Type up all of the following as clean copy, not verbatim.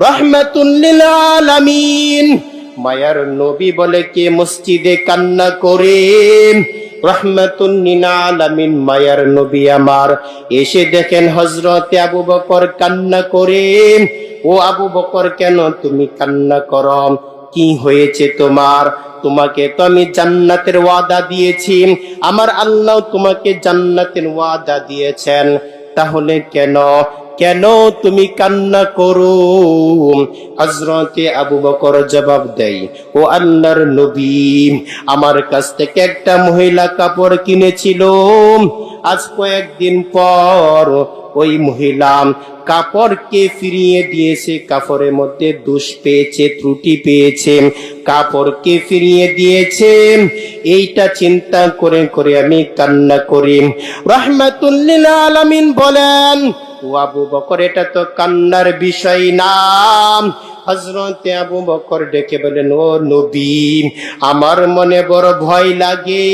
রাহমাতুল লিল আলামিন। মায়ার নবী বলে কে মসজিদে কান্না করে? রাহমাতুল লিল আলামিন মায়ার নবী আমার। এসে দেখেন হযরতে আবু বকর কান্না করে। ও আবু বকর, কেন তুমি কান্না করো? কি হয়েছে তোমার? তোমাকে তো আমি জান্নাতের ওয়াদা দিয়েছি, আমার আল্লাহ তোমাকে জান্নাতের ওয়াদা দিয়েছেন, তাহলে কেন কেন তুমি কান্না করো? হযরতে আবু বকর জবাব দেয়, ও আল্লাহর নবী, আমার কাছ থেকে একটা মহিলা কাপড় কিনেছিল, আজ কয়েকদিন পর ওই মহিলা কাপড়কে ফিরিয়ে দিয়েছে, কাপড়ের মধ্যে দোষ পেয়েছে, ত্রুটি পেয়েছে, কাপড়কে ফিরিয়ে দিয়েছে। এইটা চিন্তা করে করে আমি কান্না করি। রাহমাতুল লিল আলামিন বলেন, ও আবু বকর, এটা তো কান্নার বিষয় না। হযরতে আবু বকর ডেকে বলেন, ও নবী, আমার মনে বড় ভয় লাগে।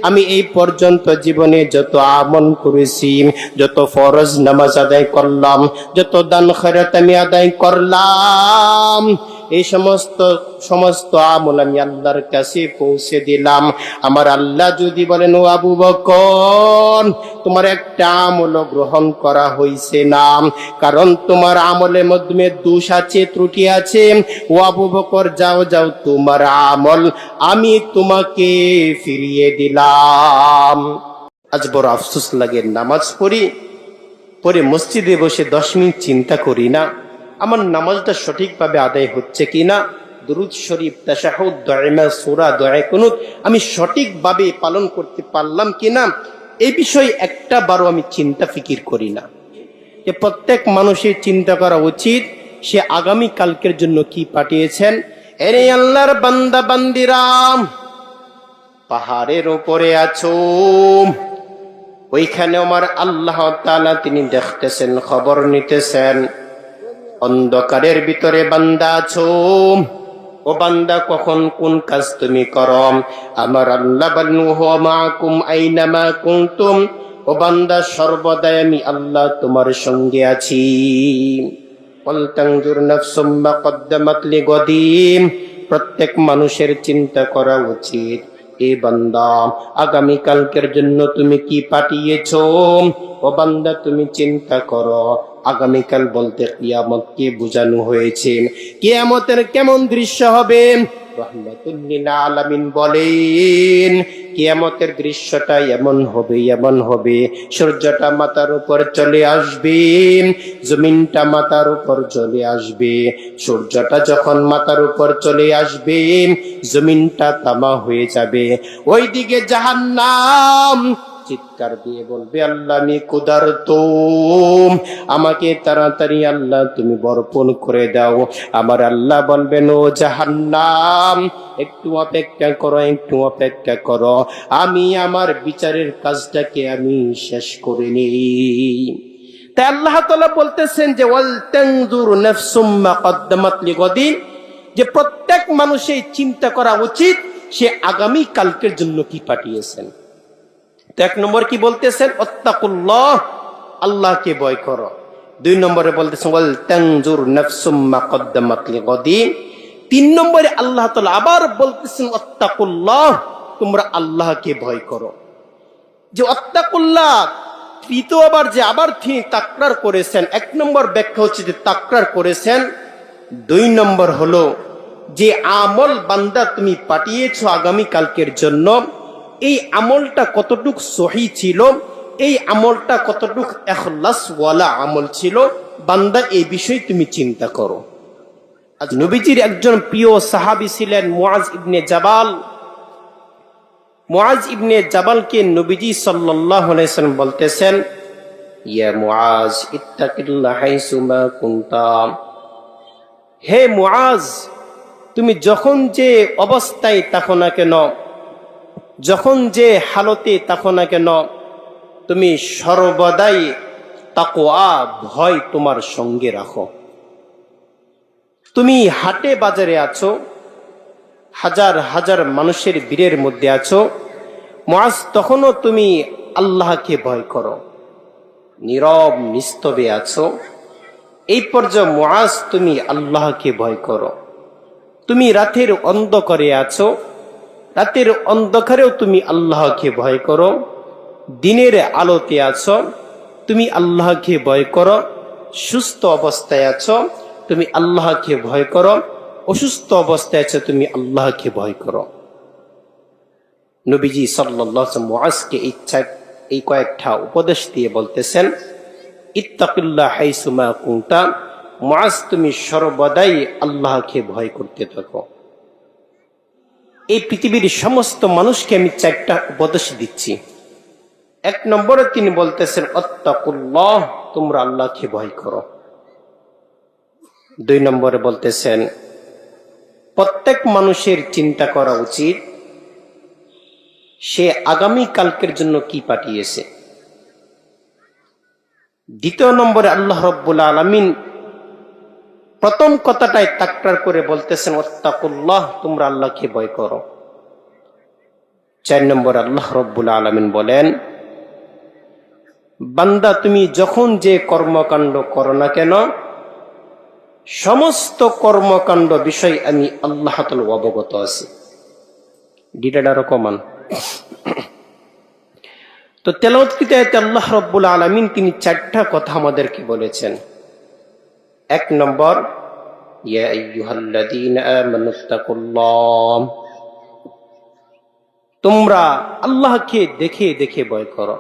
আমি এই পর্যন্ত জীবনে যত আমল করেছি, যত ফরজ নামাজ আদায় করলাম, যত দান খয়রাত আমি আদায় করলাম, এই সমস্ত আমল আমি আল্লাহর কাছে পৌঁছে দিলাম। আমার আল্লাহ যদি বলেন, ও আবু বকর, তোমার একটা আমল গ্রহণ করা হইছে না, কারণ তোমার আমলের মধ্যে দোষ আছে, ত্রুটি আছে, ও আবু বকর, যাও যাও, তোমার আমল আমি তোমাকে ফিরিয়ে দিলাম। আজ বড় আফসোস লাগে, নামাজ পড়ে মসজিদে বসে 10 মিনিট চিন্তা করি না আমার নামাজটা সঠিকভাবে আদায় হচ্ছে কিনা, দুরূদ শরীফ, তাশাহুদ, দোয়া, সূরা, দোয়া কুনুত আমি সঠিকভাবে পালন করতে পারলাম কিনা, এই বিষয়ে একটা বারও আমি চিন্তা ফিকির করি না। যে প্রত্যেক মানুষের চিন্তা করা উচিত সে আগামী কালকের জন্য কি পাঠিয়েছেন। এরে আল্লাহর বান্দা বান্দিরাম, পাহাড়ের উপরে আছো, ওইখানে আমার আল্লাহ তাআলা তিনি দেখতেছেন, খবর নিতেছেন। অন্ধকারের ভিতরে বান্দা আছো, ও বান্দা, কখন কোন কাজ তুমি করো? আমার আল্লাহ বলেন, হুয়া মাআকুম আইনামা কুনতুম, ও বান্দা, সর্বদাই আমি আল্লাহ তোমার সঙ্গে আছি। ওয়াল তানজুর নাফসুম মা কদ্দামাত লিগাদিন, প্রত্যেক মানুষের চিন্তা করা উচিত, এ বান্দা, আগামী কালকের জন্য তুমি কি পাঠিয়েছো? ও বান্দা, তুমি চিন্তা করো, আগামীকাল বলতে কিয়ামতকে বোঝানো হয়েছে। কিয়ামতের কেমন দৃশ্য হবে? রাহমাতুল লিল আলামিন বলেন, কিয়ামতের দৃশ্যটা এমন হবে, সূর্যটা মাথার উপর চলে আসবে, জমিনটা মাথার উপর চলে আসবে। সূর্যটা যখন মাথার উপর চলে আসবে, জমিনটা তামা হয়ে যাবে। ওইদিকে জাহান্নাম চিৎকার দিয়ে বলবে, আল্লাহ আমি ক্ষুধার্ত, আমাকে তাড়াতাড়ি আল্লাহ তুমি বর্পণ করে দাও। আমার আল্লাহ বলবেন, ও জাহান্নাম, একটু অপেক্ষা করো, একটু অপেক্ষা করো, আমি আমার বিচারের কাজটাকে আমি শেষ করে নেই। তাই আল্লাহ তাআলা বলতেছেন যে ওয়াল তানজুর নাফসুম মা কদ্দামাত লিগাদিন, যে প্রত্যেক মানুষের চিন্তা করা উচিত সে আগামী কালকের জন্য কি পাঠিয়েছেন। তো 1 নম্বর কি বলতেছেন? আত্তাকুল্লাহ, আল্লাহকে ভয় করো। 2 নম্বরে বলতেছেন ওয়াল তানজুর নাফসুম মা কদ্দামাত লিগাদিন। 3 নম্বরে আল্লাহ তাআলা আবার বলতেছেন আত্তাকুল্লাহ, তোমরা আল্লাহকে ভয় করো। যে আত্তাকুল্লাহ তৃতীয়বার যে আবার তিনি তাকরার করেছেন, 1 নম্বর ব্যাখ্যা হচ্ছে যে তাকরার করেছেন। 2 নম্বর হলো যে আমল বান্দা তুমি পাঠিয়েছো আগামী কালকের জন্য, এই আমলটা কতটুক সহি ছিল, এই আমলটা কতটুক ইখলাস ওয়ালা আমল ছিল, বান্দা এই বিষয়ে তুমি চিন্তা করো। আজ নবীজির একজন প্রিয় সাহাবী ছিলেন মুআজ ইবনে জাবাল। মুআজ ইবনে জাবালকে নবীজি সাল্লাল্লাহু আলাইহি ওয়াসাল্লাম বলতেছেন, ইয়া মুআজ ইত্তাকিল্লাহ হাইসুমা কুনতা, হে মুআজ, তুমি যখন যে অবস্থায় থাকো না কেন, যখন যে হালতে থাকো না কেন, তুমি সর্বদাই তাকওয়া, ভয় তোমার সঙ্গে রাখো। তুমি হাটে বাজারে আছো, হাজার হাজার মানুষের ভিড়ের মধ্যে আছো, মুআজ, তখনও তুমি আল্লাহকে ভয় করো। নীরব নিস্তবে আছো, এই পর্যায়ে মুআজ তুমি আল্লাহকে ভয় করো। তুমি রাতের অন্ধকারে আছো, রাতের অন্ধকারেও তুমি আল্লাহকে ভয় করো। দিনের আলোতে আছো, তুমি আল্লাহকে ভয় করো। সুস্থ অবস্থায় আছো, তুমি আল্লাহকে ভয় করো। অসুস্থ অবস্থায় আছো, তুমি আল্লাহকে ভয় করো। নবীজি সাল্লাল্লাহু আলাইহি ওয়াসাল্লাম মুআজকে এই কয়েকটা উপদেশ দিয়ে বলতেছেন, ইত্তাকিল্লাহ হাইসুমা কুনতা। মুআজ, তুমি সর্বদাই আল্লাহকে ভয় করতে থাকো। এই পৃথিবীর সমস্ত মানুষকে আমি 4টা উপদেশ দিচ্ছি। 1 নম্বরে তিনি বলতেছেন আত্তাকুল্লাহ, তোমরা আল্লাহকে ভয় করো। 2 নম্বরে বলতেছেন প্রত্যেক মানুষের চিন্তা করা উচিত সে আগামী কালকের জন্য কি পাঠিয়েছে। 2 নম্বরে আল্লাহ রাব্বুল আলামিন প্রথম কথাটাই তাকরার করে বলতেছেন আত্তাকুল্লাহ, তোমরা আল্লাহকে ভয় করো। 4 নম্বরে আল্লাহ রাব্বুল আলামিন বলেন, বান্দা তুমি যখন যে কর্মকাণ্ড করো না কেন, সমস্ত কর্মকাণ্ড বিষয় আমি আল্লাহ তাআলা অবগত আছি। ডিটাটা রকমান তো তেলাওয়াতকৃত আয়াতে আল্লাহ রাব্বুল আলামিন তিনি 4টা কথা আমাদেরকে বলেছেন। 1 নম্বর, ইয়া আইয়ুহাল্লাযীনা আমানুত্তাকুল্লাহ, তোমরা আল্লাহকে দেখে দেখে ভয় করো।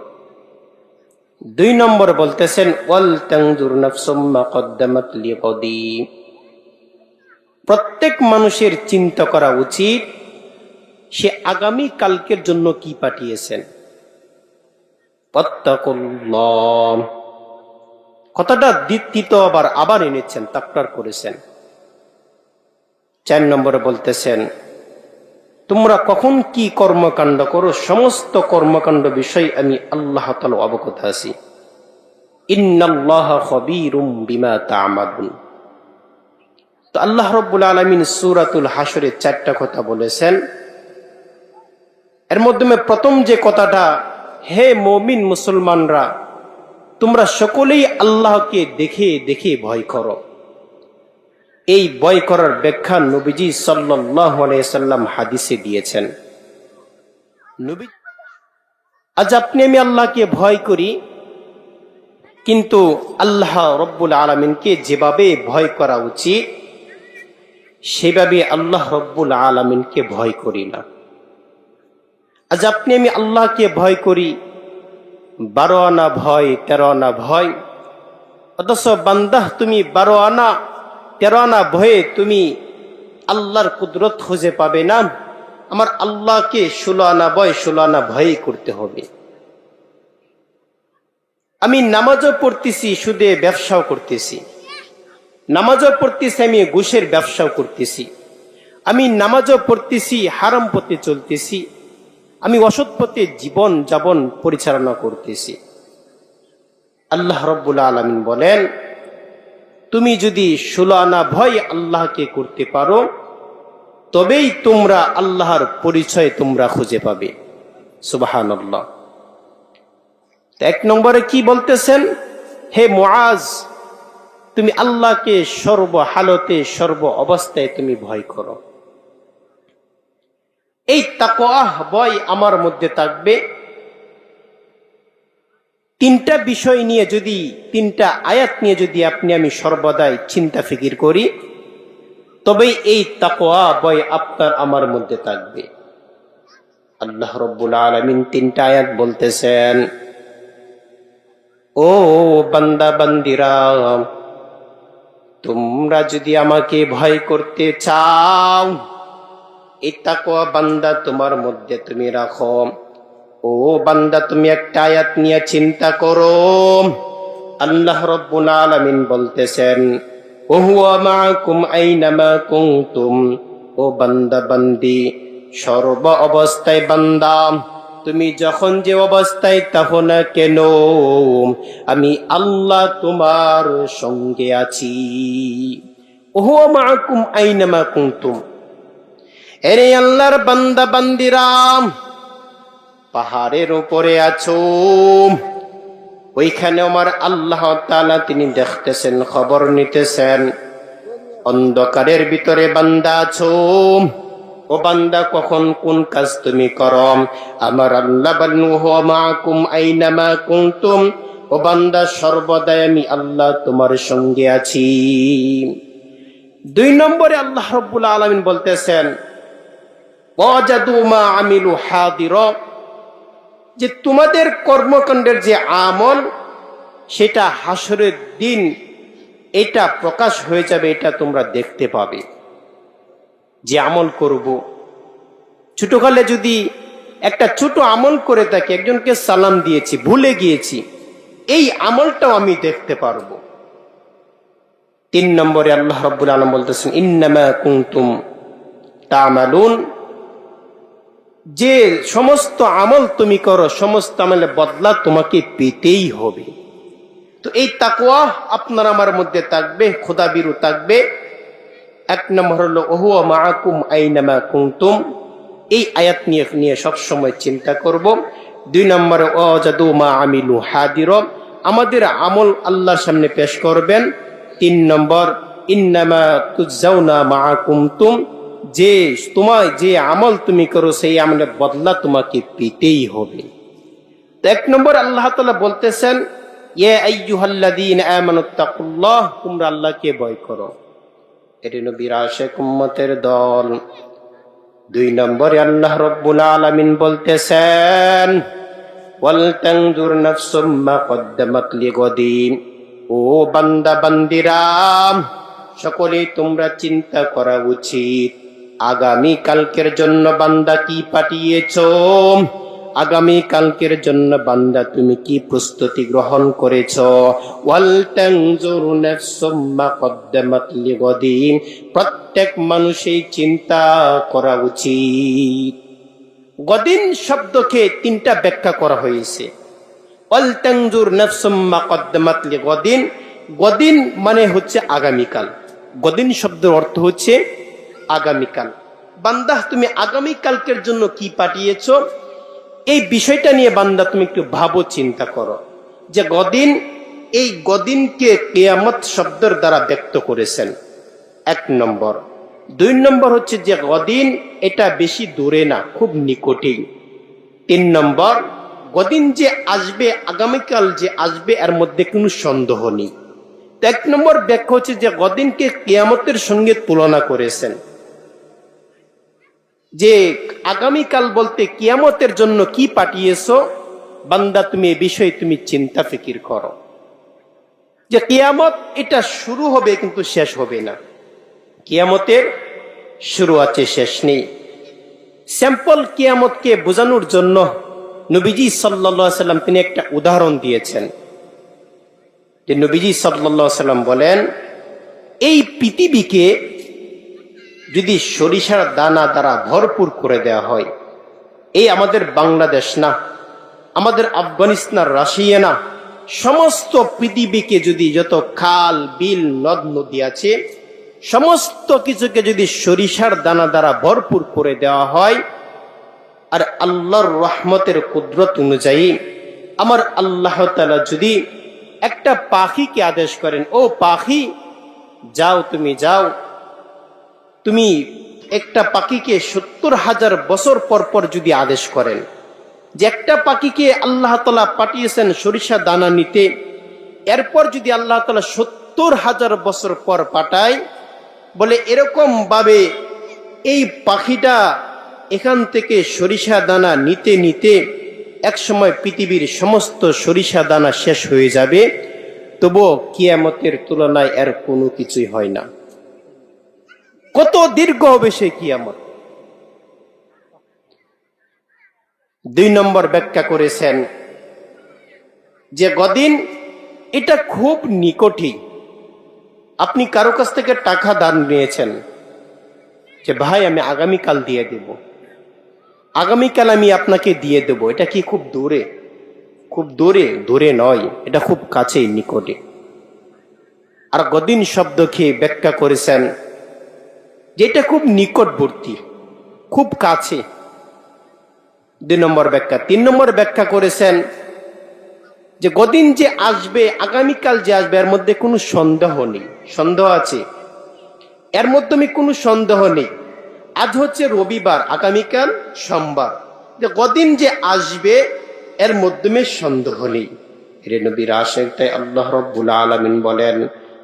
2 নম্বর বলতেছেন ওয়াল তানজুর নাফসুম মা কদ্দামাত লিগাদি, প্রত্যেক মানুষের চিন্তা করা উচিত সে আগামী কালকের জন্য কি পাঠিয়েছেন। ওয়াত্তাকুল্লাহ কথাটা দ্বিতীয়বার আবার এনেছেন, তাকরার করেছেন। 4 নম্বরে বলতেছেন তোমরা কখন কি কর্মকাণ্ড করো, সমস্ত কর্মকাণ্ড বিষয় আমি আল্লাহ তাআলা অবগত আছি। ইন্নাল্লাহা খাবীরুম বিমা তা'মালুন। তো আল্লাহ রাব্বুল আলামিন সূরাতুল হাশরে 4টা কথা বলেছেন। এর মাধ্যমে প্রথম যে কথাটা, হে মুমিন মুসলমানরা, তোমরা সকলেই আল্লাহকে দেখে দেখে ভয় করো। এই ভয় করার ব্যাখ্যা নবীজি সাল্লাল্লাহু আলাইহি সাল্লাম হাদিসে দিয়েছেন। নবী, আজ আপনি আমি আল্লাহকে ভয় করি, কিন্তু আল্লাহ রাব্বুল আলামিনকে যেভাবে ভয় করা উচিত সেভাবে আল্লাহ রাব্বুল আলামিনকে ভয় করি না। আজ আপনি আমি আল্লাহকে ভয় করি 12 আনা ভয়, 13 আনা ভয়, অথচ বান্দা তুমি 12 আনা 13 আনা ভয়ে তুমি আল্লাহর কুদরত খুঁজে পাবে না। আমার আল্লাহকে 16 আনা ভয় 16 আনা ভয়ই করতে হবে। আমি নামাজও পড়তেছি, সুদে ব্যবসাও করতেছি, নামাজও পড়তেছি, আমি ঘুষের ব্যবসাও করতেছি, আমি নামাজও পড়তেছি, হারাম পথে চলতেছি, আমি অসৎ পথে জীবন যাপন পরিচালনা করতেছি। আল্লাহ রাব্বুল আলামিন বলেন, তুমি যদি 16 আনা ভয় আল্লাহকে করতে পারো তবেই তোমরা আল্লাহর পরিচয় তোমরা খুঁজে পাবে। সুবহানাল্লাহ। 1 নম্বরে কি বলতেছেন, হে মুআজ, তুমি আল্লাহকে সর্ব হালতে সর্ব অবস্থায় তুমি ভয় করো। এই তাকওয়া ভয় আমার মধ্যে থাকবে। 3টা বিষয় নিয়ে যদি, 3টা আয়াত নিয়ে যদি আপনি আমি সর্বদাই চিন্তা ফিকির করি তবেই এই তাকওয়া ভয় আপনার আমার মধ্যে থাকবে। আল্লাহ রাব্বুল আলামিন 3টা আয়াত বলতেছেন, ও বান্দা বান্দিরা, তোমরা যদি আমাকে ভয় করতে চাও, এই তাকওয়া বান্দা তোমার মধ্যে তুমি রাখো। ও বান্দা, তুমি একটা আয়াত নিয়ে চিন্তা করো। আল্লাহ রাব্বুল আলামিন বলতেছেন, ওয়া হুয়া মাআকুম আইনামা কুনতুম। ও বান্দা বান্দি, সর্ব অবস্থায় বান্দা তুমি যখন যে অবস্থায় থাকো না কেন, আমি আল্লাহ তোমার সঙ্গে আছি। ওয়া হুয়া মাআকুম আইনামা কুনতুম। এরে আল্লাহর বান্দা বান্দিরা, পাহাড়ের উপরে আছো, সমুদ্রের পারে আছো, নদীর পারে আছো, সমুদ্রের পারে আছো, পাহাড়ের উপরে আছো, তুমি যখন যে অবস্থায় থাকো না কেন, আমি আল্লাহ তোমার সঙ্গে আছি। ওয়া হুয়া মাআকুম আইনামা কুনতুম। এরে আল্লাহর বান্দা বান্দিরা, পাহাড়ের উপরে আছো, ওইখানে আমার আল্লাহ তাআলা তিনি দেখতেছেন, খবর নিতেছেন। অন্ধকারের ভিতরে বান্দা আছো, ও বান্দা কখন কোন কাজ তুমি করো। আমার আল্লাহ বলেন, হুয়া মাআকুম আইনামা কুনতুম, ও বান্দা সর্বদাই আমি আল্লাহ তোমার সঙ্গে আছি। 2 নম্বরে আল্লাহ রাব্বুল আলামিন বলতেছেন, ওয়াজাদু মা আমিলু হাদিরা, যে তোমাদের কর্মকাণ্ডের যে আমল সেটা হাসরের দিন এটা প্রকাশ হয়ে যাবে, এটা তোমরা দেখতে পাবে। যে আমল করব, ছোটকালে যদি একটা ছোট আমল করে থাকি, একজনকে সালাম দিয়েছি, ভুলে গিয়েছি, এই আমলটাও আমি দেখতে পারবো। 3 নম্বরে আল্লাহ রাব্বুল আলামিন বলতেছেন, ইন্নামা কুনতুম তা'মালুন, যে সমস্ত আমল তুমি করো, সমস্ত আমলের বদলা তোমাকে পেতেই হবে। তো এই তাকওয়া আপনার আমার মধ্যে থাকবে, খোদাবিরু থাকবে। 1 নম্বর হলো ওহুয়া মাআকুম আইনামা কুনতুম, এই আয়াত নিয়ে সব সময় চিন্তা করব। 2 নম্বরে ওয়াজাদু মা আমিলু হাদিরা, আমাদের আমল আল্লাহর সামনে পেশ করবেন। 3 নম্বর ইন্নামা তুজাউনা মা কুনতুম, যে তোমায় যে আমল তুমি করো সেই আমলের বদলা তোমাকে পেতেই হবে। 1 নম্বর আল্লাহ তাআলা বলতেছেন, ইয়া আইয়ুহাল্লাযীনা আমানুত্তাকুল্লাহ, তোমরা আল্লাহকে ভয় করো। এটি নবীর আশিক উম্মতের দল। 2 নম্বরে আল্লাহ রাব্বুল আলামিন বলতেছেন, ওয়াল তানজুর নাফসুম মা কদ্দামাত লিগাদিন, ও বান্দা বান্দিরা সকলেই তোমরা চিন্তা করা উচিত, আগামী কালকের জন্য বান্দা কি পাঠিয়েছো, আগামী কালকের জন্য বান্দা তুমি কি প্রস্তুতি গ্রহণ করেছো। ওয়াল তানজুর নাফসুম মা কদ্দামাত লিগাদিন, প্রত্যেক মানুষই চিন্তা করা উচিত। গদিন শব্দকে 3টা ব্যাখ্যা করা হয়েছে। ওয়াল তানজুর নাফসুম মা কদ্দামাত লিগাদিন, গদিন মানে হচ্ছে আগামীকাল। গদিন শব্দের অর্থ হচ্ছে আগামীকাল। বান্দা তুমি আগামী কালকের জন্য কি পাঠিয়েছো, এই বিষয়টা নিয়ে বান্দা তুমি একটু ভাবো, চিন্তা করো। যে গদিন, এই গদিনকে কিয়ামত শব্দের দ্বারা ব্যক্ত করেছেন 1 নম্বর। 2 নম্বর হচ্ছে যে গদিন এটা বেশি দূরে না, খুব নিকটেই। 3 নম্বর, গদিন যে আসবে, আগামীকাল যে আসবে, এর মধ্যে কোনো সন্দেহ নেই। 1 নম্বর ব্যাখ্যা হচ্ছে যে গদিনকে কিয়ামতের সঙ্গে তুলনা করেছেন, যে আগামীকাল বলতে কিয়ামতের জন্য কি পাঠিয়েছো বান্দা, তুমি এই বিষয়ে তুমি চিন্তা ফিকির করো। যে কিয়ামত এটা শুরু হবে কিন্তু শেষ হবে না, কিয়ামতের শুরু আছে, শেষ নেই। স্যাম্পল কিয়ামতকে বোঝানোর জন্য নবীজি সাল্লাল্লাহু আলাইহি সাল্লাম তিনি একটা উদাহরণ দিয়েছেন। যে নবীজি সাল্লাল্লাহু আলাইহি সাল্লাম বলেন, এই পৃথিবীকে যদি সরিষার দানা দ্বারা ভরপুর করে দেওয়া হয়, এই আমাদের বাংলাদেশ না, আমাদের আফগানিস্তান, রাশিয়া না, সমস্ত পৃথিবীকে যদি, যত খাল বিল নদ নদী আছে, সমস্ত কিছুকে যদি সরিষার দানা দ্বারা ভরপুর করে দেওয়া হয়, আর আল্লাহর রহমতের কুদরত অনুযায়ী আমার আল্লাহ তাআলা যদি একটা পাখিকে আদেশ করেন, ও পাখি যাও, তুমি যাও, তুমি একটা পাখিকে 70,000 বছর পর পর যদি আদেশ করেন, যে একটা পাখিকে আল্লাহ তাআলা পাঠিয়েছেন সরিষা দানা নিতে, এরপর যদি আল্লাহ তাআলা 70,000 বছর পর পাঠায়, বলে এরকম ভাবে এই পাখিটা এখান থেকে সরিষা দানা নিতে নিতে এক সময় পৃথিবীর সমস্ত সরিষা দানা শেষ হয়ে যাবে, তবুও কিয়ামতের তুলনায় এর কোনো কিছুই হয় না। কত দীর্ঘ হবে সেই কিয়ামত। 2 নম্বর ব্যাখ্যা করেছেন যে গদিন এটা খুব নিকটই। আপনি কারো কাছ থেকে টাকা দান নিয়েছেন, যে ভাই আমি আগামীকাল দিয়ে দেব, আগামীকাল আমি আপনাকে দিয়ে দেব, এটা কি খুব দূরে? খুব দূরে? দূরে নয়, এটা খুব কাছেই, নিকটে। আর গদিন শব্দকে ব্যাখ্যা করেছেন যেটা খুব নিকটবর্তী, খুব কাছে। 2 নম্বর ব্যাখ্যা। 3 নম্বর ব্যাখ্যা করেছেন যে গদিন যে আসবে, আগামীকাল যে আসবে, এর মধ্যে কোনো সন্দেহ নেই। সন্দেহ আছে? এর মধ্যে কোনো সন্দেহ নেই। আজ হচ্ছে রবিবার, আগামীকাল সোমবার, যে গদিন যে আসবে এর মাধ্যমে সন্দেহ নেই। রে নবীর আশিক, তাই আল্লাহ রাব্বুল আলামিন বলেন,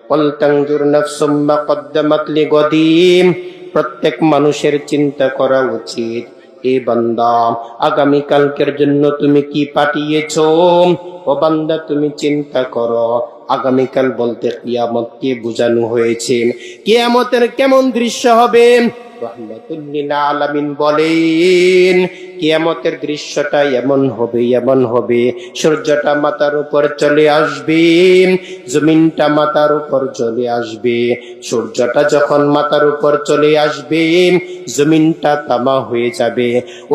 ওয়াল তানজুর নাফসুম মা কদ্দামাত লিগাদিন, প্রত্যেক মানুষের চিন্তা করা উচিত, এ বান্দা আগামী কালকের জন্য তুমি কি পাঠিয়েছো। ও বান্দা তুমি চিন্তা করো, আগামীকাল বলতে কিয়ামতকে বোঝানো হয়েছে। কিয়ামতের কেমন দৃশ্য হবে? রাহমাতুল লিল আলামিন বলেন, কিয়ামতের দৃশ্যটা এমন হবে, সূর্যটা মাথার উপর চলে আসবে, জমিনটা মাথার উপর চলে আসবে। সূর্যটা যখন মাথার উপর চলে আসবে, জমিনটা তামা হয়ে যাবে।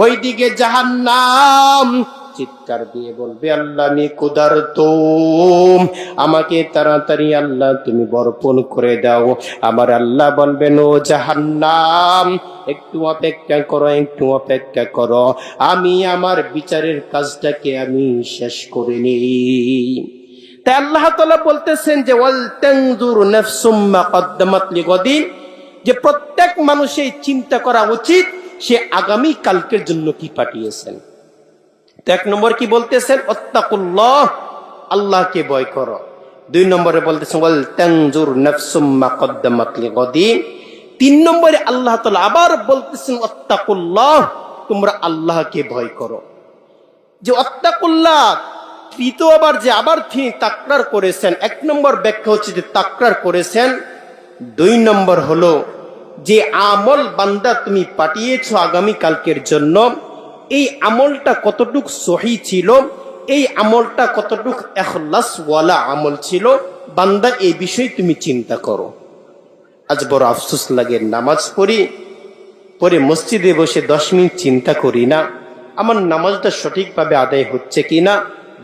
ওইদিকে জাহান্নাম চিৎকার দিয়ে বলবে, আল্লাহ আমি ক্ষুধার্ত, আমাকে তাড়াতাড়ি আল্লাহ তুমি বর্পণ করে দাও। আমার আল্লাহ বলবেন, ও জাহান্নাম একটু অপেক্ষা করো, একটু অপেক্ষা করো, আমি আমার বিচারের কাজটাকে আমি শেষ করে নিই। তাই আল্লাহ তাআলা বলতেছেন যে ওয়াল তানজুর নাফসুম মা কদ্দামাত লিগাদিন, যে প্রত্যেক মানুষের চিন্তা করা উচিত সে আগামী কালকের জন্য কি পাঠিয়েছেন। তো এক নম্বর কি বলতেছেন? ওয়াত্তাকুল্লাহ, আল্লাহকে ভয় করো। দুই নম্বরে বলতেছেন ওয়াল তানজুর নাফসুম মা কদ্দামাত লিগাদিন। তিন নম্বরে আল্লাহ তাআলা আবার বলতেছেন ওয়াত্তাকুল্লাহ, তোমরা আল্লাহকে ভয় করো। যে ওয়াত্তাকুল্লাহ তৃতীয়বার যে আবার তিনি তাকরার করেছেন, এক নম্বর ব্যাখ্যা হচ্ছে যে তাকরার করেছেন। দুই নম্বর হলো যে আমল বান্দা তুমি পাঠিয়েছো আগামী কালকের জন্য, এই আমলটা কতটুক সহি ছিল, এই আমলটা কতটুক ইখলাস ওয়ালা আমল ছিল, বান্দা এই বিষয়ে তুমি চিন্তা করো। আজ বড় আফসোস লাগে, নামাজ পড়ে মসজিদে বসে 10 মিনিট চিন্তা করি না আমার নামাজটা সঠিকভাবে আদায় হচ্ছে কিনা,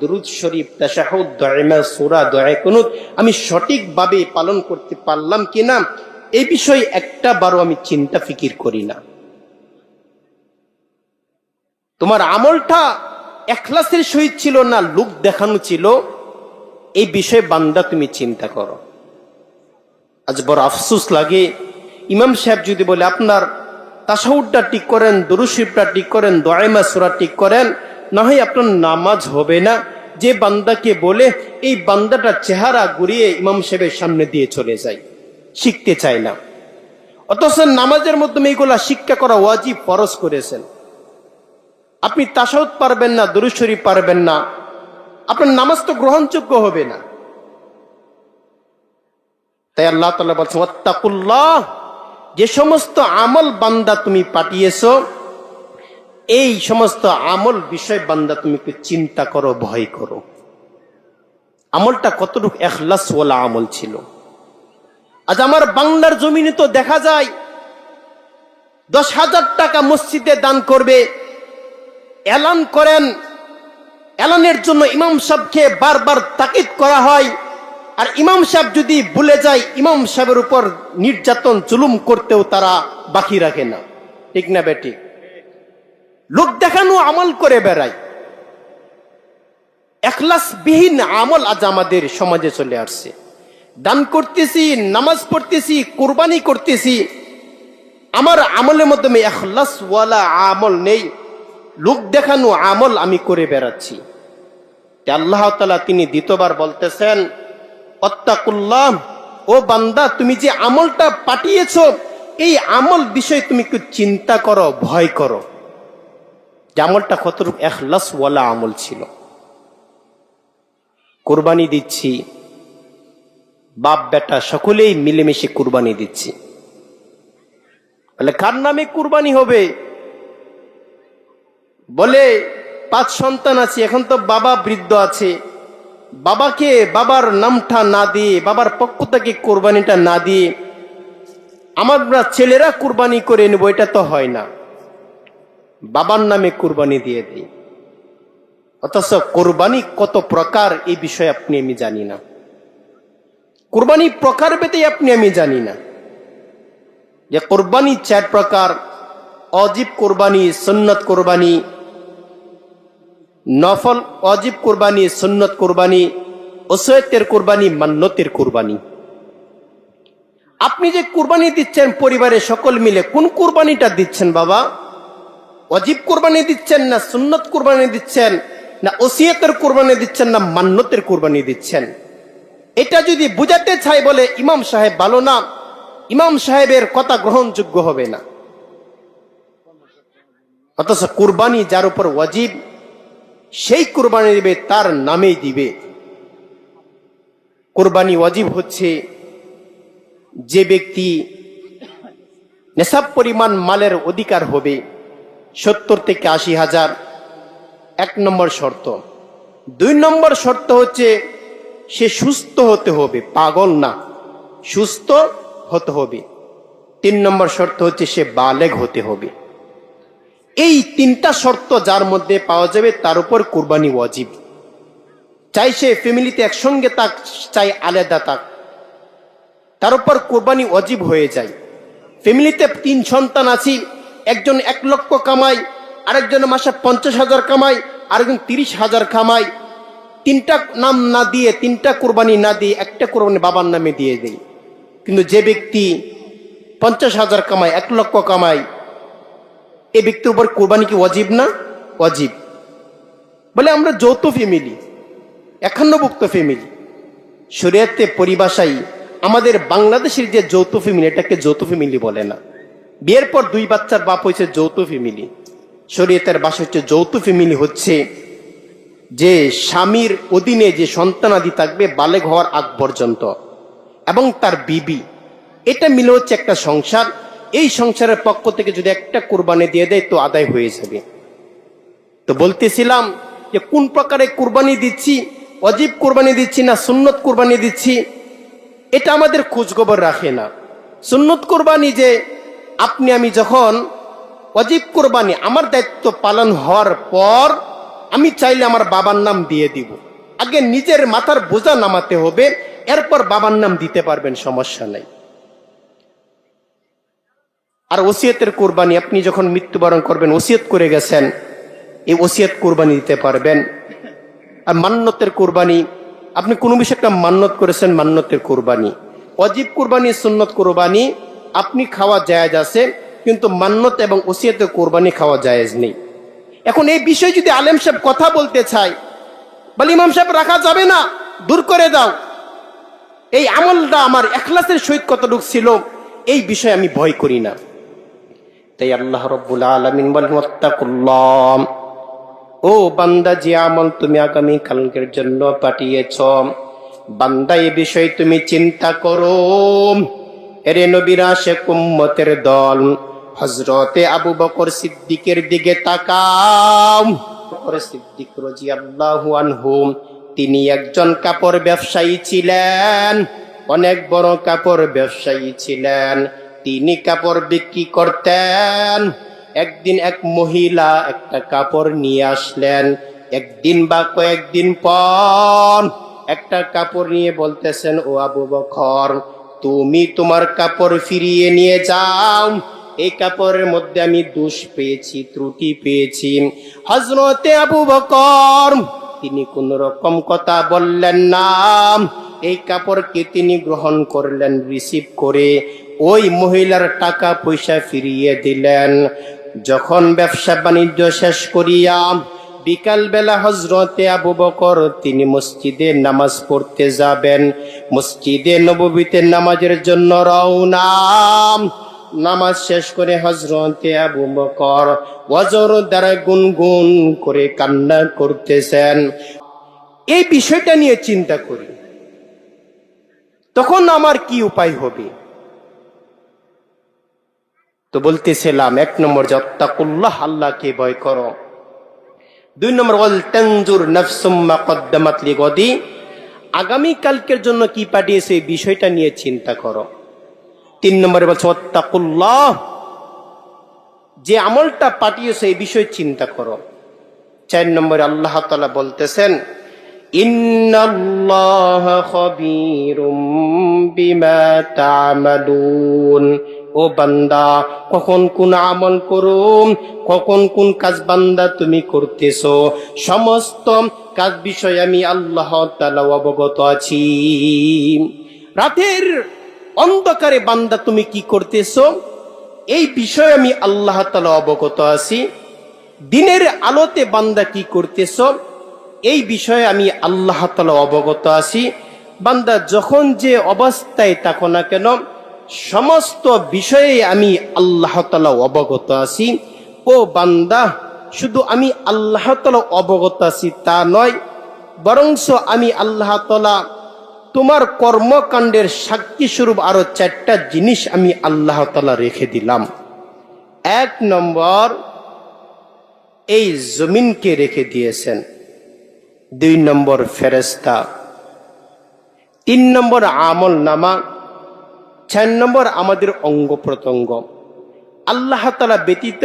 দুরুদ শরীফ, তাশাহুদ, দুআ, সূরা, দুআ কুনুত আমি সঠিকভাবে পালন করতে পারলাম কিনা, এই বিষয়ে একটা বারও আমি চিন্তা ফিকির করি না। তোমার আমলটা ইখলাসের সহিত ছিল না লোক দেখানো ছিল, এই বিষয়ে বান্দা তুমি চিন্তা করো। আজ বড় আফসোস লাগে, ইমাম সাহেব যদি বলে আপনার তাশাহুদটা ঠিক করেন, দুরূদ শরীফটা ঠিক করেন, দুআ সূরা ঠিক করেন, না হয় আপনার নামাজ হবে না, যে বান্দাকে বলে এই বান্দাটা চেহারা ঘুরিয়ে ইমাম সাহেবের সামনে দিয়ে চলে যায়, শিখতে চায় না। অথচ নামাজের মাধ্যমে এইগুলা শিক্ষা করা ওয়াজিব, ফরজ করেছেন। আপনি তাশাহুদ পারবেন না, দুরূদ শরীফ পারবেন না, আপনার নামাজ তো গ্রহণযোগ্য হবে না। তাই আল্লাহ তাআলা বলছেন ওয়াত্তাকুল্লাহ, যে সমস্ত আমল বান্দা তুমি পাঠিয়েছো, এই সমস্ত আমল বিষয় বান্দা তুমি চিন্তা করো, ভয় করো। আমলটা কতটুকু ইখলাস ওয়ালা আমল ছিল। আজ আমার বাংলার জমিনে তো দেখা যায় 10,000 টাকা মসজিদে দান করবে, এলান করেন, এলানের জন্য ইমাম সাহেবকে বারবার তাকিদ করা হয়, আর ইমাম সাহেব যদি ভুলে যায়, ইমাম সাহেবের উপর নির্যাতন জুলুম করতেও তারা বাকি রাখে না। ঠিক না বেঠিক? লোক দেখানো আমল করে বেড়ায়, ইখলাসবিহীন আমল আজ আমাদের সমাজে চলে আসছে। দান করতেছি, নামাজ পড়তেছি, কুরবানি করতেছি, আমার আমলের মাধ্যমে ইখলাস ওয়ালা আমল নেই, লোক দেখানো আমল আমি করে বেড়াচ্ছি। আল্লাহ তাআলা তিনি দ্বিতীয়বার বলতেছেন ওয়াত্তাকুল্লাহ, ও বান্দা তুমি যে আমলটা পাঠিয়েছো, এই আমল বিষয়ে তুমি একটু চিন্তা করো, ভয় করো, যে আমলটা কতটুকু ইখলাস ওয়ালা আমল ছিল। কুরবানি দিচ্ছি, বাপ বেটা সকলেই মিলেমিশে কুরবানি দিচ্ছি, বলে কার নামে কুরবানি হবে? বলে 5 সন্তান আছে, এখন তো বাবা বৃদ্ধ আছে, বাবাকে বাবার নামটা না দিয়ে, বাবার পক্ষ থেকে কোরবানিটা না দিয়ে আমরা ছেলেরা কুরবানি করে নেব, এটা তো হয় না, বাবার নামে কুরবানি দিয়ে দিই। অথচ কুরবানি কত প্রকার এই বিষয়ে আপনি আমি জানি না, কুরবানি প্রকার ভেদে আপনি আমি জানি না, যে কুরবানি 4 প্রকার, ওয়াজিব কুরবানি, সুন্নাত কুরবানি, নফল ওয়াজিব কুরবানি, সুন্নত কুরবানি, ওসিয়তের কুরবানি, মান্নতের কুরবানি। আপনি যে কুরবানি দিচ্ছেন পরিবারের সকল মিলে, কোন কুরবানিটা দিচ্ছেন বাবা? ওয়াজিব কুরবানি দিচ্ছেন না সুন্নত কুরবানি দিচ্ছেন, না ওসিয়তের কুরবানি দিচ্ছেন, না মান্নতের কুরবানি দিচ্ছেন? এটা যদি বুঝাতে চাই বলে ইমাম সাহেব ভালো না, ইমাম সাহেবের কথা গ্রহণযোগ্য হবে না। অথচ কুরবানি যার উপর ওয়াজিব, সেই কুরবানি দিবে, তার নামেই দিবে। কুরবানি ওয়াজিব হচ্ছে যে ব্যক্তি নেশাব পরিমাণ মালের অধিকার হবে 70 থেকে 80,000, 1 নম্বর শর্ত। 2 নম্বর শর্ত হচ্ছে সে সুস্থ হতে হবে, পাগল না, সুস্থ হতে হবে। 3 নম্বর শর্ত হচ্ছে সে বালেগ হতে হবে। এই 3টা শর্ত যার মধ্যে পাওয়া যাবে তার উপর কুরবানি ওয়াজিব। চাই সে ফ্যামিলিতে একসঙ্গে থাক, চাই আলাদা থাক, তার উপর কুরবানি ওয়াজিব হয়ে যায়। ফ্যামিলিতে 3 সন্তান আছি, একজন 1 লক্ষ কামাই, আরেকজন মাসে 50,000 কামাই, আরেকজন 30,000 কামাই। 3টা নাম না দিয়ে, 3টা কুরবানি না দিয়ে একটা কুরবানি বাবার নামে দিয়ে দেই। কিন্তু যে ব্যক্তি 50,000 কামায়, 1 লক্ষ কামায়, এই ব্যক্তির উপর কুরবানি কি ওয়াজিব না? ওয়াজিব। বলে আমরা যৌথ ফ্যামিলি, একান্নভুক্ত ফ্যামিলি। শরীয়তে পরিভাষায় আমাদের বাংলাদেশের যে যৌথ ফ্যামিলি, এটাকে যৌথ ফ্যামিলি বলে না। বিয়ের পর 2 বাচ্চার বাপ হয়েছে যৌথ ফ্যামিলি। শরীয়তের ভাষা হচ্ছে যৌথ ফ্যামিলি হচ্ছে যে স্বামীর অধীনে যে সন্তানাদি থাকবে বালেগ হওয়ার আগ পর্যন্ত, এবং তার বিবি, এটা মিলে হচ্ছে একটা সংসার। এই সংসারের পক্ষ থেকে যদি একটা কুরবানি দিয়ে দেয় তো আদায় হয়ে যাবে। তো বলতেছিলাম যে কোন প্রকারে কুরবানি দিচ্ছি, ওয়াজিব কুরবানি দিচ্ছি না সুন্নত কুরবানি দিচ্ছি, এটা আমাদের খোঁজখবর রাখে না। সুন্নত কুরবানি যে আপনি আমি যখন, ওয়াজিব কুরবানি আমার দায়িত্ব পালন হওয়ার পর আমি চাইলে আমার বাবার নাম দিয়ে দিব। আগে নিজের মাথার বোঝা নামাতে হবে, এরপর বাবার নাম দিতে পারবেন, সমস্যা নাই। আর ওসিয়তের কুরবানি, আপনি যখন মৃত্যুবরণ করবেন, ওসিয়ত করে গেছেন, এই ওসিয়ত কুরবানি দিতে পারবেন। আর মান্নতের কুরবানি, আপনি কোনো বিষয়ে একটা মান্নত করেছেন, মান্নতের কুরবানি। ওয়াজিব কুরবানি, সুন্নত কুরবানি আপনি খাওয়া জায়েজ আছে, কিন্তু মান্নত এবং ওসিয়তের কুরবানি খাওয়া জায়েজ নেই। এখন এই বিষয়ে যদি আলেম সাহেব কথা বলতে চায়, বলে ইমাম সাহেব রাখা যাবে না, দূর করে দাও, এই আমলটা আমার ইখলাসের সহিত কতটুকু ছিল, এই বিষয়ে আমি ভয় করি না। তাই আল্লাহ রাব্বুল আলামিন বলেন, ওয়াত্তাকুল্লাহ, ও বান্দা, যে আমল তুমি আগামী কালকের জন্য পাঠিয়েছ, বান্দা এ বিষয়ে তুমি চিন্তা করো। এরে নবীর আশিক উম্মতের দল, হযরতে আবু বকর সিদ্দিকের দিকে তাকাও। বকর সিদ্দিক রাদিয়াল্লাহু আনহু, তিনি একজন কাপড় ব্যবসায়ী ছিলেন, অনেক বড় কাপড় ব্যবসায়ী ছিলেন। তিনি কাপড় বিক্রি করতেন। একদিন এক মহিলা একটা কাপড় নিয়ে আসলেন। একদিন বা কয়েকদিন পর একটা কাপড় নিয়ে বলতেছেন, ও আবু বকর, তুমি তোমার কাপড় ফিরিয়ে নিয়ে যাও, এই কাপড়ের মধ্যে আমি দোষ পেয়েছি, ত্রুটি পেয়েছি। হযরতে আবু বকর তিনি কোন রকম কথা বললেন না। এই কাপড়কে তিনি গ্রহণ করলেন, রিসিভ করে ওই মহিলার টাকা পয়সা ফিরিয়ে দিলেন। যখন ব্যবসা বাণিজ্য শেষ করিয়া বিকাল বেলা হযরতে আবু বকর তিনি মসজিদে নামাজ পড়তে যাবেন। মসজিদে নববীতে নামাজের জন্য রওনা। নামাজ শেষ করে হযরতে আবু বকর ওযর দ্বারা গুনগুন করে কান্না করতেছেন। এই বিষয়টা নিয়ে চিন্তা করি, তখন আমার কি উপায় হবে? তো বলতেছিলাম, 1 নম্বর যাত্তাকুল্লাহ, আল্লাহকে ভয় করো। 2 নম্বর ওয়াল তানজুর নাফসুম মা কদ্দামাত লিগাদি, আগামী কালকের জন্য কি পাঠিয়েছে এই বিষয়টা নিয়ে চিন্তা করো। 3 নম্বরে বলছে ওয়াত্তাকুল্লাহ, যে আমলটা পাঠিয়েছে এই বিষয়ে চিন্তা করো। 4 নম্বরে আল্লাহ তাআলা বলতেছেন, ইন্নাল্লাহা খাবীরুম বিমা তা'মালুন। ও বান্দা, কখন কোন আমল করো, কখন কোন কাজ বান্দা তুমি করতেছো, সমস্ত কাজ বিষয়ে আমি আল্লাহ তাআলা অবগত আছি। রাতের অন্ধকারে বান্দা তুমি কি করতেছো, এই বিষয়ে আমি আল্লাহ তাআলা অবগত আছি। দিনের আলোতে বান্দা কি করতেছো, এই বিষয়ে আমি আল্লাহ তাআলা অবগত আছি। বান্দা যখন যে অবস্থায় থাকো না কেন, সমস্ত বিষয়ে আমি আল্লাহ তাআলা অবগত আছি। ও বান্দা, শুধু আমি আল্লাহ তাআলা অবগত আছি তা নয়, বরংস আমি আল্লাহ তাআলা তোমার কর্মকাণ্ডের সাক্ষী স্বরূপ আরো 4টা জিনিস আমি আল্লাহ তাআলা রেখে দিলাম। 1 নম্বর, এই জমিনকে রেখে দিয়েছেন। 2 নম্বর ফেরেশতা, 3 নম্বর আমল নামা, 4 নম্বর আমাদের অঙ্গ প্রত্যঙ্গ। আল্লাহ তাআলা ব্যতীত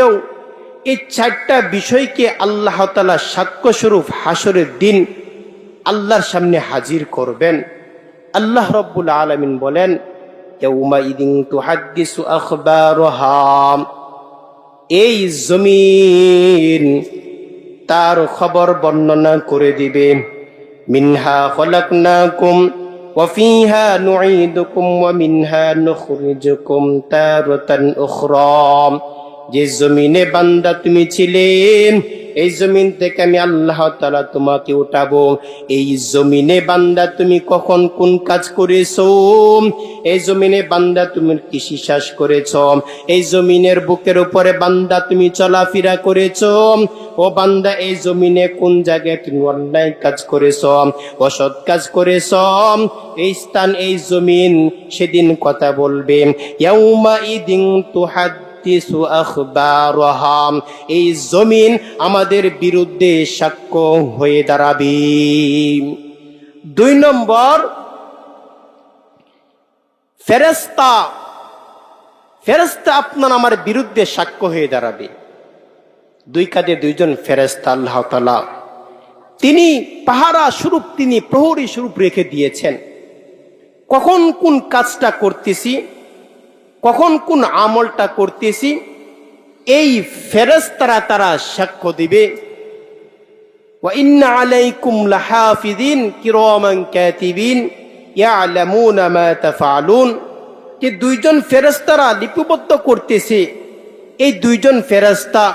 এই 4টা বিষয়কে আল্লাহ তাআলা সাক্ষ্য স্বরূপ হাসরের দিন আল্লাহর সামনে হাজির করবেন। আল্লাহ রাব্বুল আলামিন বলেন, ইয়াউমা ইদিন তুহাদ্দিসু আখবারহা, এই জমিন তার খবর বর্ণনা করে দিবে। মিনহা খলাকনাকুম ওয়া ফিহা নুঈদুকুম ওয়া মিনহা নুখরিজুকুম তারাতান উখরা। যে জমিনে বান্দা তুমি ছিলে, এই জমিন থেকে আমি আল্লাহ তাআলা তোমাকে উঠাবো। এই জমিনে বান্দা তুমি কখন কোন কাজ করেছো, এই জমিনে বান্দা তুমি কৃষি চাষ করেছো, এই জমিনের বুকের উপরে বান্দা তুমি চলাফেরা করেছো। ও বান্দা, এই জমিনে কোন জায়গায় তুমি অন্যায় কাজ করেছো, অসৎ কাজ করেছো, এই স্থান এই জমিন সেদিন কথা বলবে। ইয়াউমা ইদিন তুহাদ্দিসু আখবারহা, এই জমিন আমাদের বিরুদ্ধে সাক্ষ্য হয়ে দাঁড়াবে। 2 নম্বর, ফেরেশতা, ফেরেশতা আপনার আমার বিরুদ্ধে সাক্ষ্য হয়ে দাঁড়াবে। 2 কাঁধে 2 জন ফেরেশতা আল্লাহ তাআলা তিনি পাহারা স্বরূপ, তিনি প্রহরী স্বরূপ রেখে দিয়েছেন। কখন কোন কাজটা করতেছি, কখন কোন আমলটা করতেছি, এই ফেরেশতারা তারা সাক্ষ্য দিবে। ওয়া ইন্না আলাইকুম লাহাফিজিন কিরামান কাতিবিন ইয়ালামুনা মা তাফআলুন। যে 2 জন ফেরেশতারা লিপিবদ্ধ করতেছে, এই 2 জন ফেরেশতা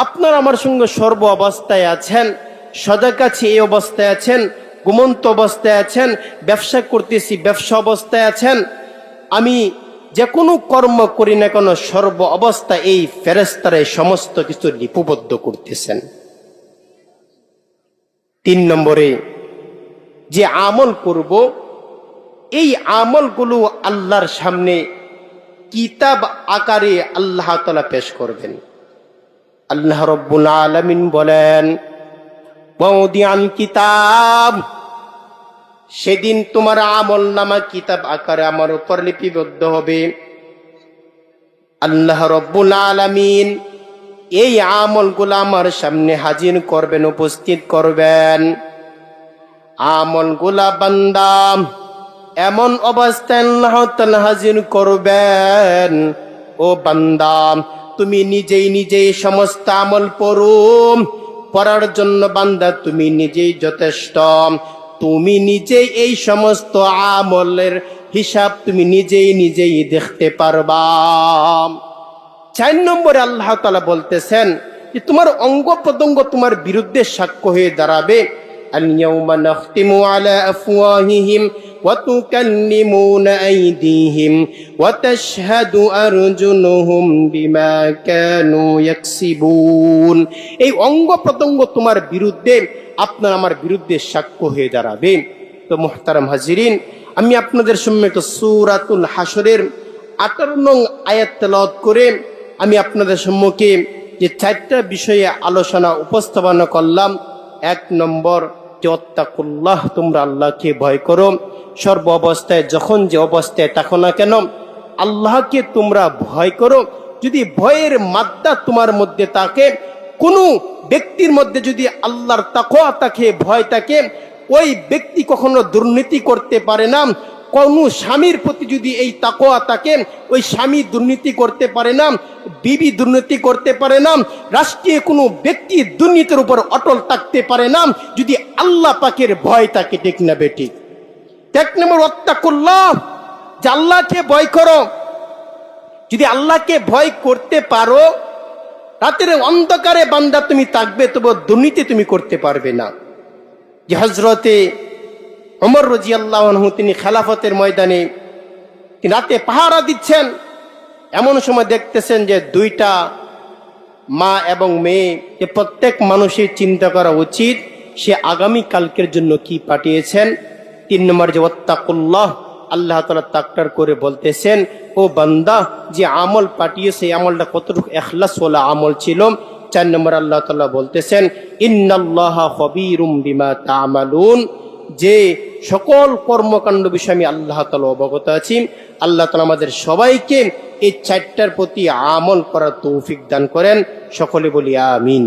আপনার আমার সঙ্গে সর্ব অবস্থায় আছেন, সজাগ আছে এই অবস্থায় আছেন, ঘুমন্ত অবস্থায় আছেন, ব্যবসা করতেছি ব্যবসা অবস্থায় আছেন। আমি যে কোনো কর্ম করি না কেন, সর্ব অবস্থায় এই ফেরেশতারা সমস্ত কিছু লিপিবদ্ধ করতেছেন। 3 নম্বরে, যে আমল করব, এই আমলগুলো আল্লাহর সামনে কিতাব আকারে আল্লাহ তাআলা পেশ করবেন। আল্লাহ রাব্বুল আলামিন বলেন, ওয়াউদিআল কিতাব, সেদিন তোমার আমল নামা কিতাব আকারে আমার উপর লিপিবদ্ধ হবে। আল্লাহ রাব্বুল আলামিন এই আমলগুলো আমার সামনে হাজির করবেন, উপস্থিত করবেন। আমলগুলা বান্দা এমন অবস্থায় আল্লাহ তাআলা হাজির করবেন, ও বান্দা তুমি নিজেই সমস্ত আমল পড়ো। পড়ার জন্য বান্দা তুমি নিজেই যথেষ্ট। তুমি নিজেই এই সমস্ত আমলের হিসাব তুমি নিজেই দেখতে পারবা। 4 নম্বরে আল্লাহ তাআলা বলতেছেন যে তোমার অঙ্গ প্রত্যঙ্গ তোমার বিরুদ্ধে সাক্ষ্য হয়ে দাঁড়াবে। আল-ইয়াউমা নাখতিমু আলা আফওয়াহিহিম ওয়া তুকাল্লিমুনা আইদিহিম ওয়া তাশহাদু আরজুলুহুম বিমা কানু ইয়াকসিবুন। এই অঙ্গ প্রত্যঙ্গ তোমার বিরুদ্ধে, আপনার আমার বিরুদ্ধে সাক্ষ্য হয়ে দাঁড়াবে। তো মুহতারাম হাজিরিন, আমি আপনাদের সম্মুখে সূরাতুল হাশরের 18 নং আয়াত তেলাওয়াত করে আমি আপনাদের সম্মুখে যে 4টা বিষয়ে আলোচনা উপস্থাপনা করলাম। 1 নম্বর, যে ওয়াত্তাকুল্লাহ, তোমরা আল্লাহকে ভয় করো। সর্ব অবস্থায় যখন যে অবস্থায় থাকো না কেন, আল্লাহকে তোমরা ভয় করো। যদি ভয়ের মাত্রা তোমার মধ্যে থাকে, কোনো ব্যক্তির মধ্যে যদি আল্লাহর তাকওয়া থাকে, ভয় থাকে, ওই ব্যক্তি কখনো দুর্নীতি করতে পারে না। কোন স্বামীর প্রতি যদি এই তাকওয়া থাকে, ওই স্বামী দুর্নীতি করতে পারে না, বিবি দুর্নীতি করতে পারে না, রাষ্ট্রীয় কোনো ব্যক্তি দুর্নীতির উপর অটল থাকতে পারে না যদি আল্লাহ পাকের ভয় থাকে, ঠিক না বেটি? এক নম্বর ওয়াত্তাকুল্লাহ, যে আল্লাহকে ভয় করো। যদি আল্লাহকে ভয় করতে পারো, রাতের অন্ধকারে বান্দা তুমি থাকবে, তবু দুর্নীতি তুমি করতে পারবে না। যে হযরতে ওমর রাদিয়াল্লাহু আনহু তিনি খেলাফতের ময়দানে তিনি রাতে পাহারা দিচ্ছেন, এমন সময় দেখতেছেন যে দুইটা মা এবং মেয়ে, যে প্রত্যেক মানুষের চিন্তা করা উচিত সে আগামী কালকের জন্য কি পাঠিয়েছেন। 3 নম্বর যে ওয়াত্তাকুল্লাহ, আল্লাহ তাআলা তাকরার করে বলতেছেন, ও বান্দা যে আমল পাঠিয়েছে এই আমলটা কতটুকু ইখলাস ওয়ালা আমল ছিল। 4 নম্বর আল্লাহ তাআলা বলতেছেন, ইন্নাল্লাহা খবীরুম বিমা তা'মালুন, যে সকল কর্মকাণ্ড বিষয়ে আমি আল্লাহ তাআলা অবগত আছি। আল্লাহ তাআলা আমাদের সবাইকে এই 4টার প্রতি আমল করার তৌফিক দান করেন। সকলে বলি আমিন।